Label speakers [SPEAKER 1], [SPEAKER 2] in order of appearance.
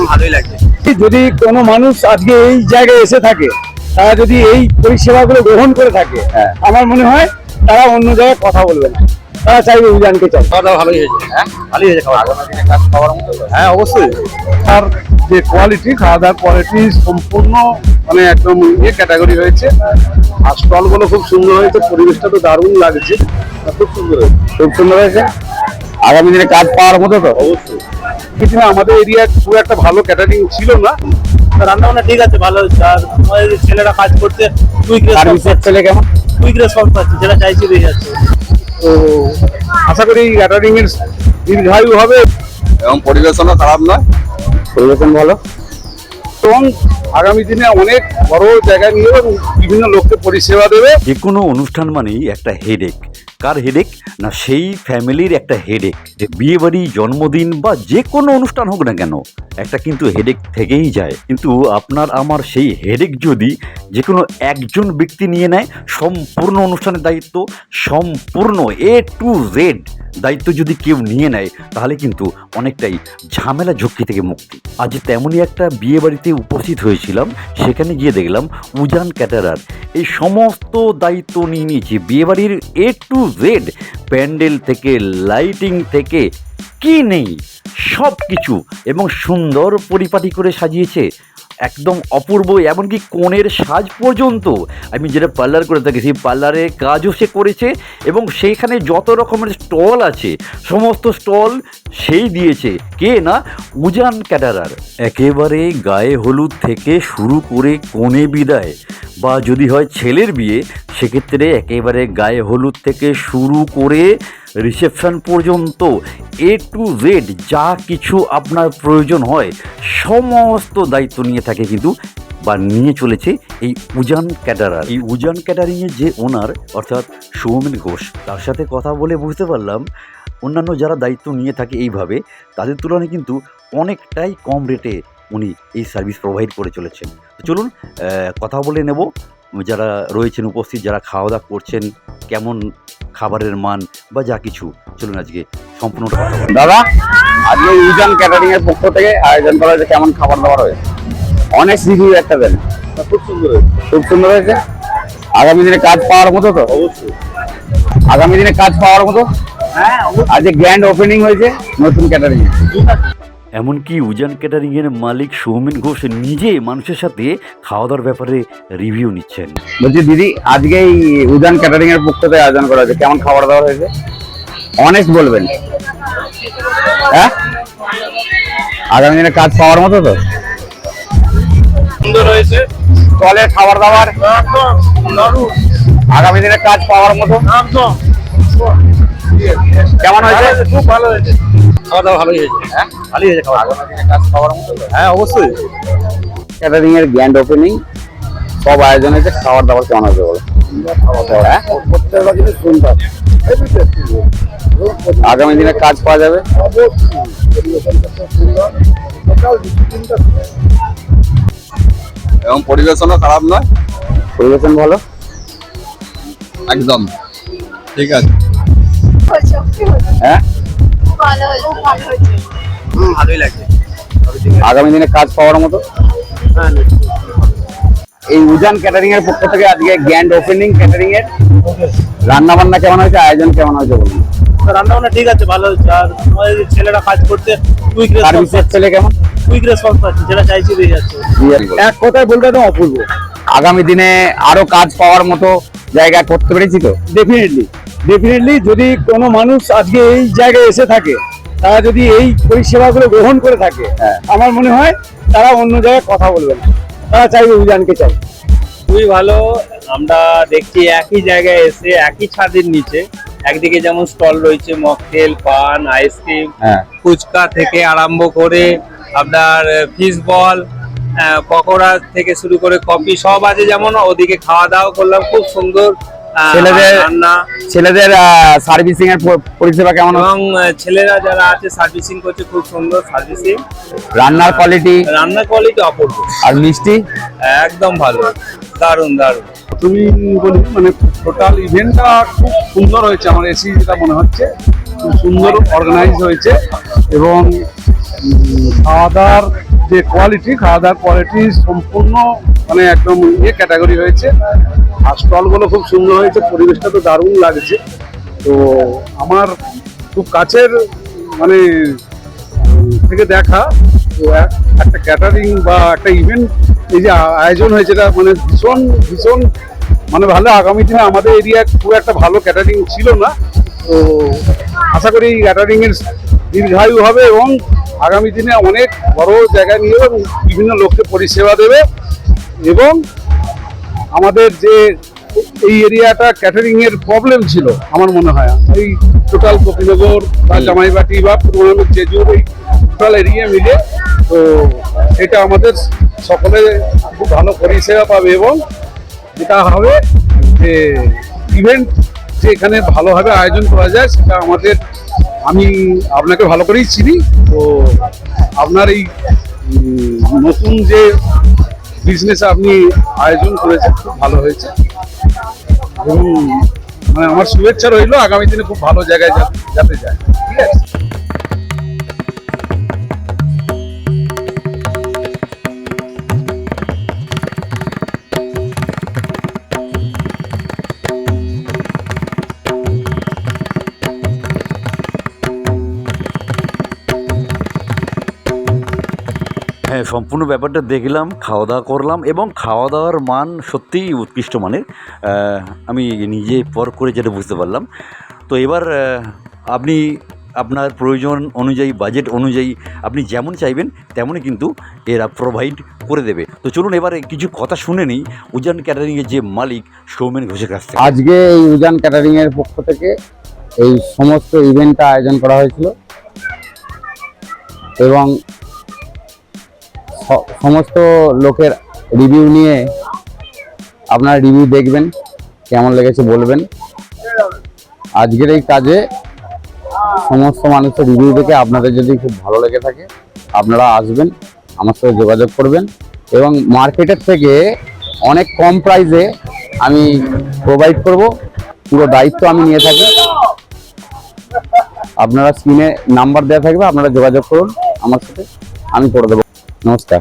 [SPEAKER 1] ভালোই লাগছে।
[SPEAKER 2] যদি কোনো মানুষ আজকে এই জায়গায় এসে থাকে, তারা যদি এই পরিষেবাগুলো গ্রহণ করে থাকে, আমার মনে হয় তারা অন্য জায়গায় কথা বলবে না, তারা চাইবে উজানকে চাই।
[SPEAKER 1] খাওয়া দাওয়া ভালোই হয়েছে। হ্যাঁ ভালোই হয়েছে খাওয়া দাওয়া। কাজ খাওয়ার মতো।
[SPEAKER 2] হ্যাঁ অবশ্যই। আর যে কোয়ালিটি, খাওয়া দাওয়ার কোয়ালিটি সম্পূর্ণ মানে একদম ক্যাটাগরি হয়েছে। আর স্টলগুলো খুব সুন্দর হয়েছে, পরিবেশটা তো দারুণ লাগছে, খুব সুন্দর হয়েছে, খুব সুন্দর হয়েছে। আগামী দিনে কাজ পাওয়ার মতো তো অবশ্যই। কিছু না, আমাদের এরিয়ায় খুব একটা ভালো ক্যাটারিং ছিল না।
[SPEAKER 3] রান্না বান্না ঠিক আছে, ভালো হচ্ছে। আর আমাদের ছেলেরা কাজ করছে, কুইক রেসপন্স।
[SPEAKER 2] ছেলে কেমন?
[SPEAKER 3] কুইক রেসপন্স পাচ্ছে, যেটা চাইছি পেয়ে যাচ্ছে।
[SPEAKER 2] তো আশা করি ক্যাটারিং এর দীর্ঘায়ু হবে
[SPEAKER 1] এবং পরিবেশনও খারাপ নয়,
[SPEAKER 2] পরিবেশন ভালো, এবং আগামী দিনে অনেক বড় জায়গায় নিয়ে বিভিন্ন লোককে পরিষেবা দেবে।
[SPEAKER 4] যে কোনো অনুষ্ঠান মানেই একটা হেডেক। কার হেডেক? না সেই ফ্যামিলির একটা হেডেক। যে বিয়ে বাড়ি, জন্মদিন বা যে কোনো অনুষ্ঠান হোক না কেন, একটা কিন্তু হেডেক থেকেই যায়। কিন্তু আপনার আমার সেই হেডেক যদি যে কোনো একজন ব্যক্তি নিয়ে নেয়, সম্পূর্ণ অনুষ্ঠানের দায়িত্ব, সম্পূর্ণ A to Z দায়িত্ব যদি কেউ নিয়ে নেয়, তাহলে কিন্তু অনেকটাই ঝামেলা ঝক্কি থেকে মুক্তি। আজ তেমনই একটা বিয়ে বাড়িতে উপস্থিত হয়েছিলাম, সেখানে গিয়ে দেখলাম উজান ক্যাটারার এই সমস্ত দায়িত্ব নিয়ে নিয়েছে। বিয়েবাড়ির A to Z, প্যান্ডেল থেকে লাইটিং থেকে কি নেই সব কিছু, এবং সুন্দর পরিপাটি করে সাজিয়েছে, একদম অপূর্ব। এমনকি কোণের সাজ পর্যন্ত, আমি যেটা পার্লার করে থাকি সেই পার্লারে কাজও সে করেছে, এবং সেইখানে যত রকমের স্টল আছে সমস্ত স্টল সেই দিয়েছে। কে না? উজান ক্যাটারার। একেবারে গায়ে হলুদ থেকে শুরু করে কনে বিদায়, বা যদি হয় ছেলের বিয়ে, সেক্ষেত্রে একেবারে গায়ে হলুদ থেকে শুরু করে রিসেপশন পর্যন্ত A to Z যা কিছু আপনার প্রয়োজন হয় সমস্ত দায়িত্ব নিয়ে থাকে কিন্তু, বা নিয়ে চলেছে এই উজান ক্যাটারার। এই উজান ক্যাটারিংয়ের যে ওনার, অর্থাৎ সৌমেন ঘোষ, তার সাথে কথা বলে বুঝতে পারলাম অন্যান্য যারা দায়িত্ব নিয়ে থাকে এইভাবে, তাদের তুলনায় কিন্তু অনেকটাই কম রেটে উনি এই সার্ভিস প্রোভাইড করে চলেছেন। চলুন কথা বলে নেব যারা রয়েছেন উপস্থিত, যারা খাওয়া দাওয়া করছেন, কেমন খাবারের মান বা যা কিছু। চলুন আজকে সম্পূর্ণ কথা বলি।
[SPEAKER 2] দাদা, আজকে উজান ক্যাটারিং এর পক্ষ থেকে আয়োজন করা হয়েছে, কেমন খাবার দাবার হয়েছে? অনেক রিভিউ একটা দেন।
[SPEAKER 3] খুব সুন্দর হয়েছে।
[SPEAKER 2] খুব সুন্দর হয়েছে। আগামী দিনে কাজ পাওয়ার মতো তো
[SPEAKER 3] অবশ্যই।
[SPEAKER 2] আগামী দিনে কাজ পাওয়ার মতো।
[SPEAKER 3] হ্যাঁ
[SPEAKER 2] আজকে গ্র্যান্ড ওপেনিং হয়েছে নতুন ক্যাটারিং।
[SPEAKER 4] এমনকি উজান ক্যাটারিংয়ের মালিক সৌমেন ঘোষ নিজে মানুষের সাথে খাওয়া দাওয়ার ব্যাপারে রিভিউ নিচ্ছেন।
[SPEAKER 2] বলছি দিদি, আজকে এই উজান ক্যাটারিং এর পক্ষ থেকে আয়োজন করা হয়েছে, কেমন খাবার দাবার হয়েছে? অনেস্ট বলবেন। হ্যাঁ, আগামী দিনে কাজ পাওয়ার মতো তো?
[SPEAKER 3] সুন্দর হয়েছে।
[SPEAKER 2] স্টলের খাবার দাবার আগামী দিনে কাজ পাওয়ার মতো কেমন হয়েছে?
[SPEAKER 3] খুব ভালো হয়েছে।
[SPEAKER 1] খাওয়া দাওয়া ভালোই হয়েছে। হ্যাঁ ভালোই হয়েছে খাওয়া দাওয়া। কাজ খাওয়ার মতো।
[SPEAKER 2] হ্যাঁ অবশ্যই। ক্যাটারিং এর গ্র্যান্ড ওপেনিং সব আয়োজন হয়েছে, খাবার দাবার কেমন হয়েছে বলো? প্রত্যেকটা জিনিস সুন্দর। আগামী দিনে কাজ পাওয়া যাবে।
[SPEAKER 1] এবং পরিবেশনও খারাপ নয়,
[SPEAKER 2] পরিবেশন ভালো,
[SPEAKER 1] একদম ঠিক আছে।
[SPEAKER 2] হ্যাঁ
[SPEAKER 1] ভালোই লাগছে।
[SPEAKER 2] আগামী দিনে কাজ পাওয়ার মতো। এই উজান ক্যাটারিং এর পক্ষ থেকে আজকে গ্র্যান্ড ওপেনিং ক্যাটারিং এর রান্না বান্না কেমন হয়েছে, আয়োজন কেমন হয়েছে বলুন?
[SPEAKER 3] রান্না বান্না ঠিক আছে, ভালো হচ্ছে। আর আমাদের ছেলেরা কাজ করছে, কুইক রেসপন্স।
[SPEAKER 2] সার্ভিসের ছেলে কেমন?
[SPEAKER 3] কুইক রেসপন্স পাচ্ছে, যেটা চাইছি পেয়ে যাচ্ছে।
[SPEAKER 2] এক কথায় বলতে তো অপূর্ব। আগামী দিনে আরো কাজ পাওয়ার মতো জায়গা করতে পেরেছি তো? ডেফিনেটলি যদি কোনো মানুষ আজকে এই জায়গায় এসে থাকে, তারা যদি এই পরিষেবাগুলো গ্রহণ করে থাকে, আমার মনে হয় তারা অন্য জায়গায় কথা বলবে না, তারা চাইবে উজানকে চাই।
[SPEAKER 3] খুবই ভালো। আমরা দেখছি একই জায়গায় এসে একই ছাদের নিচে একদিকে যেমন স্টল রয়েছে, মকটেল, পান, আইসক্রিম, ফুচকা থেকে আরম্ভ করে আপনার ফিশ বল, পকোড়া থেকে শুরু করে কফি সব আছে। যেমন ওদিকে খাওয়া দাওয়া করলাম, খুব সুন্দর।
[SPEAKER 2] ছেলেদের সার্ভিসিং এর পরিষেবা কেমন?
[SPEAKER 3] এবং ছেলেরা যারা আছে সার্ভিসিং করছে, খুব সুন্দর সার্ভিসিং।
[SPEAKER 2] রান্নার কোয়ালিটি
[SPEAKER 3] অপূর্ব।
[SPEAKER 2] আর মিষ্টি
[SPEAKER 3] একদম ভালো, দারুণ দারুণ।
[SPEAKER 2] তুমি বলি মানে টোটাল ইভেন্টটা খুব সুন্দর হয়েছে, আমার এসি যেটা মনে হচ্ছে খুব সুন্দর অর্গানাইজ হয়েছে, এবং খাওয়া দাওয়ার যে কোয়ালিটি, খাওয়া দাওয়ার কোয়ালিটি সম্পূর্ণ মানে একদম ক্যাটাগরি হয়েছে। আর স্টলগুলো খুব সুন্দর হয়েছে, পরিবেশটা তো দারুণ লাগছে। তো আমার খুব কাছের মানে থেকে দেখা, তো একটা ক্যাটারিং বা একটা ইভেন্ট এই যে আয়োজন হয়েছে, এটা মানে ভীষণ ভীষণ মানে ভালো। আগামী দিনে আমাদের এরিয়া খুব একটা ভালো ক্যাটারিং ছিল না, তো আশা করি এই ক্যাটারিং এর দীর্ঘায়ু হবে এবং আগামী দিনে অনেক বড় জায়গায় নিয়ে এবং বিভিন্ন লোককে পরিষেবা দেবে। এবং আমাদের যে এই এরিয়াটা ক্যাটারিং এর প্রবলেম ছিল আমার মনে হয়, এই টোটাল গোপীনগর বা জামাইবাটি বা পুরোনো চেজুর এই টোটাল এরিয়া মিলে, তো এটা আমাদের সকলে খুব ভালো পরিষেবা পাবে। এবং যেটা হবে যে ইভেন্ট যে এখানে ভালোভাবে আয়োজন করা যায়, সেটা আমাদের, আমি আপনাকে ভালো করেই চিনি। তো আপনার এই নতুন যে বিজনেস আপনি আয়োজন করেছেন খুব ভালো হয়েছে এবং মানে আমার শুভেচ্ছা রইল আগামী দিনে খুব ভালো জায়গায় যাতে যায়। ঠিক আছে।
[SPEAKER 4] হ্যাঁ, সম্পূর্ণ ব্যাপারটা দেখলাম, খাওয়া দাওয়া করলাম এবং খাওয়া দাওয়ার মান সত্যিই উৎকৃষ্ট মানের। আমি নিজে পর করে যেটা বুঝতে পারলাম। তো এবার আপনি আপনার প্রয়োজন অনুযায়ী, বাজেট অনুযায়ী আপনি যেমন চাইবেন তেমনই কিন্তু এরা প্রোভাইড করে দেবে। তো চলুন এবারে কিছু কথা শুনে নিই উজান ক্যাটারিংয়ের যে মালিক সৌমেন ঘোষের কাছ থেকে।
[SPEAKER 5] আজকে এই উজান ক্যাটারিং এর পক্ষ থেকে এই সমস্ত ইভেন্টটা আয়োজন করা হয়েছিল এবং সমস্ত লোকের রিভিউ নিয়ে আপনারা রিভিউ দেখবেন, কেমন লেগেছে বলবেন। আজকের এই কাজে সমস্ত মানুষের রিভিউ দেখে আপনাদের যদি খুব ভালো লেগে থাকে আপনারা আসবেন, আমার সাথে যোগাযোগ করবেন এবং মার্কেটের থেকে অনেক কম প্রাইসে আমি প্রোভাইড করব, পুরো দায়িত্ব আমি নিয়ে থাকি। আপনারা স্ক্রিনে নাম্বার দেওয়া থাকবে, আপনারা যোগাযোগ করুন আমার সাথে, আমি করে দেবো। নমস্কার।